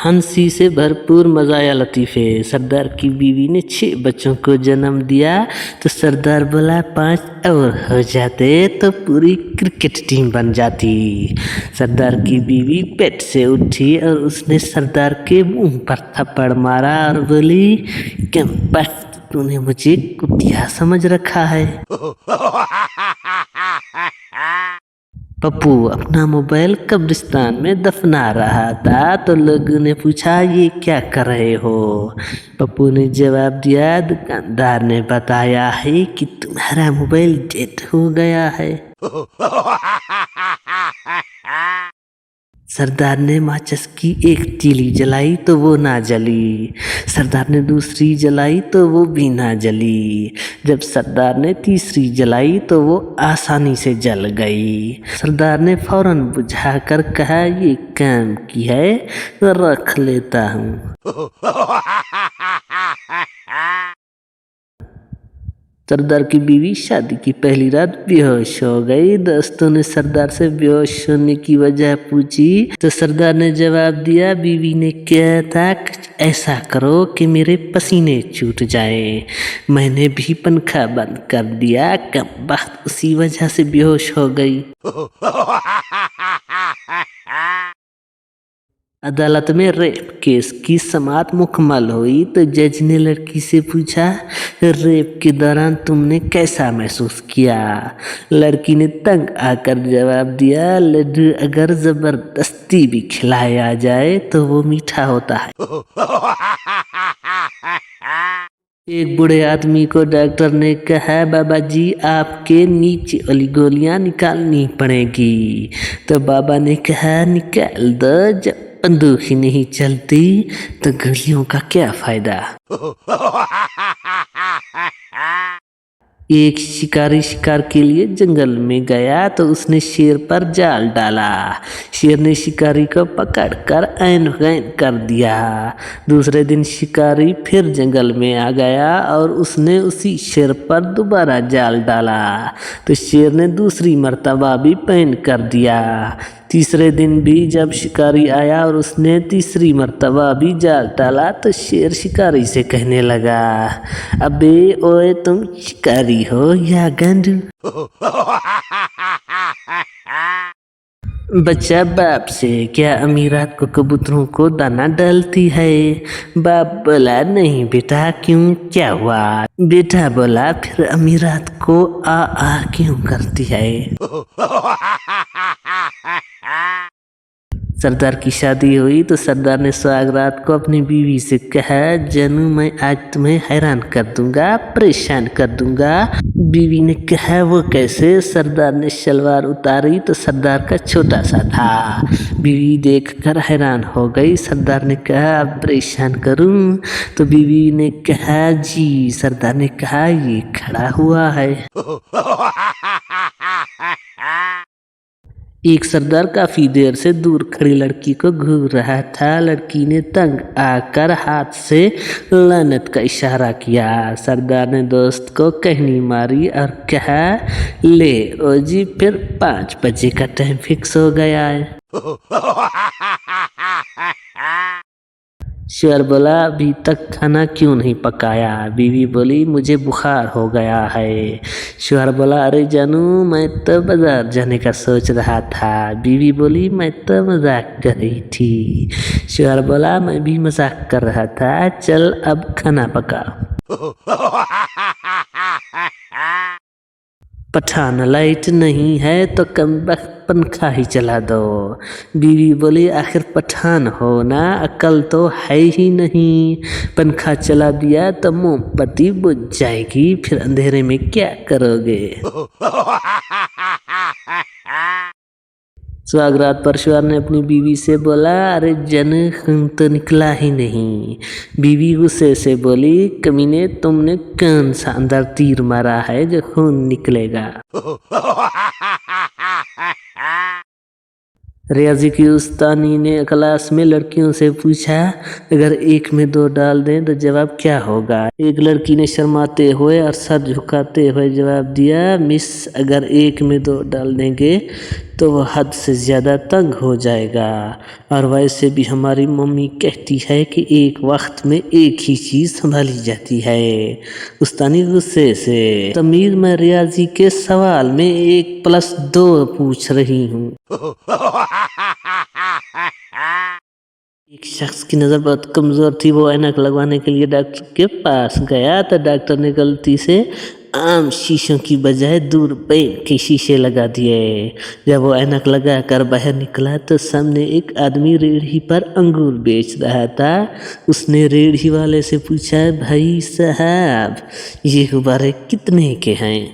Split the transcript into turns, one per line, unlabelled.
हंसी से भरपूर मजा आया लतीफ़े। सरदार की बीवी ने 6 बच्चों को जन्म दिया तो सरदार बोला 5 और हो जाते तो पूरी क्रिकेट टीम बन जाती। सरदार की बीवी बेड से उठी और उसने सरदार के मुंह पर थप्पड़ मारा और बोली, क्या बस तूने मुझे कुतिया समझ रखा है। पप्पू अपना मोबाइल कब्रिस्तान में दफना रहा था तो लोगों ने पूछा ये क्या कर रहे हो। पप्पू ने जवाब दिया, दुकानदार ने बताया है कि तुम्हारा मोबाइल डेड हो गया है। सरदार ने माचिस की एक तीली जलाई तो वो ना जली। सरदार ने दूसरी जलाई तो वो भी ना जली। जब सरदार ने तीसरी जलाई तो वो आसानी से जल गई। सरदार ने फौरन बुझाकर कहा, ये काम की है तो रख लेता हूँ। सरदार की बीवी शादी की पहली रात बेहोश हो गई। दोस्तों ने सरदार से बेहोश होने की वजह पूछी तो सरदार ने जवाब दिया, बीवी ने कहा था कुछ ऐसा करो कि मेरे पसीने छूट जाए। मैंने भी पंखा बंद कर दिया, कमबख्त उसी वजह से बेहोश हो गई। अदालत में रेप केस की समाअत मुकम्मल हुई तो जज ने लड़की से पूछा, रेप के दौरान तुमने कैसा महसूस किया। लड़की ने तंग आकर जवाब दिया, लड्डू अगर जबरदस्ती भी खिलाया जाए तो वो मीठा होता है। एक बूढ़े आदमी को डॉक्टर ने कहा, बाबा जी आपके नीचे वाली गोलियां निकालनी पड़ेगी। तो बाबा ने कहा, निकाल दो, जब बंदूक ही नहीं चलती तो गोलियों का क्या फायदा। एक शिकारी शिकार के लिए जंगल में गया तो उसने शेर पर जाल डाला। शेर ने शिकारी को पकड़कर ऐन गैन कर दिया। दूसरे दिन शिकारी फिर जंगल में आ गया और उसने उसी शेर पर दोबारा जाल डाला तो शेर ने दूसरी मर्तबा भी पैन कर दिया। तीसरे दिन भी जब शिकारी आया और उसने तीसरी मर्तबा भी जाल डाला तो शेर शिकारी से कहने लगा, अबे ओए तुम शिकारी हो या गंडू। बच्चा बाप से, क्या अमीरात को कबूतरों को दाना डालती है। बाप बोला, नहीं बेटा, क्यों, क्या हुआ। बेटा बोला, फिर अमीरात को आ क्यों करती है। सरदार की शादी हुई तो सरदार ने सुहागरात को अपनी बीवी से कहा, जानू मैं आज तुम्हें हैरान कर दूंगा, परेशान कर दूंगा। बीवी ने कहा, वो कैसे। सरदार ने शलवार उतारी तो सरदार का छोटा सा था। बीवी देखकर हैरान हो गई। सरदार ने कहा, अब परेशान करूं। तो बीवी ने कहा, जी। सरदार ने कहा, ये खड़ा हुआ है। एक सरदार काफी देर से दूर खड़ी लड़की को घूर रहा था। लड़की ने तंग आकर हाथ से लानत का इशारा किया। सरदार ने दोस्त को कहनी मारी और कहा, ले ओ जी, फिर 5 बजे का टाइम फिक्स हो गया है। शेर बोला, अभी तक खाना क्यों नहीं पकाया। बीवी बोली, मुझे बुखार हो गया है। शेर बोला, अरे जानू मैं तो बाजार जाने का सोच रहा था। बीवी बोली, मैं तो मजाक कर रही थी। शेर बोला, मैं भी मजाक कर रहा था, चल अब खाना पका। पठान लाइट नहीं है तो कमबख्त पंखा ही चला दो। बीवी बोली, आखिर पठान हो ना, अकल तो है ही नहीं। पंखा चला दिया तो मोमबत्ती बुझ जाएगी, फिर अंधेरे में क्या करोगे। सुहागरात पर शेर ने अपनी बीवी से बोला, अरे जन खून तो निकला ही नहीं। बीवी गुस्से से बोली, कमीने तुमने कौन सा अंदर तीर मारा है जो खून निकलेगा। रियाजी की उस्तानी ने क्लास में लड़कियों से पूछा, अगर 1 में 2 डाल दें तो जवाब क्या होगा। एक लड़की ने शर्माते हुए और सर झुकाते हुए जवाब दिया, मिस अगर 1 में 2 डाल देंगे تو وہ حد سے زیادہ تنگ ہو جائے گا۔ اور ویسے بھی ہماری ممی کہتی ہے کہ ایک وقت میں ایک ہی چیز سنبھالی جاتی ہے۔ استانی غصے سے: تمیر، میں ریاضی کے سوال میں 1+2 پوچھ رہی ہوں۔ ایک شخص کی نظر بہت کمزور تھی، وہ اینک لگوانے کے لیے ڈاکٹر کے پاس گیا تو ڈاکٹر نے غلطی سے عام شیشوں کی بجائے دوربین کے شیشے لگا دیے۔ جب وہ اینک لگا کر باہر نکلا تو سامنے ایک آدمی ریڑھی پر انگور بیچ رہا تھا۔ اس نے ریڑھی والے سے پوچھا: بھائی صاحب، یہ غبارے کتنے کے ہیں؟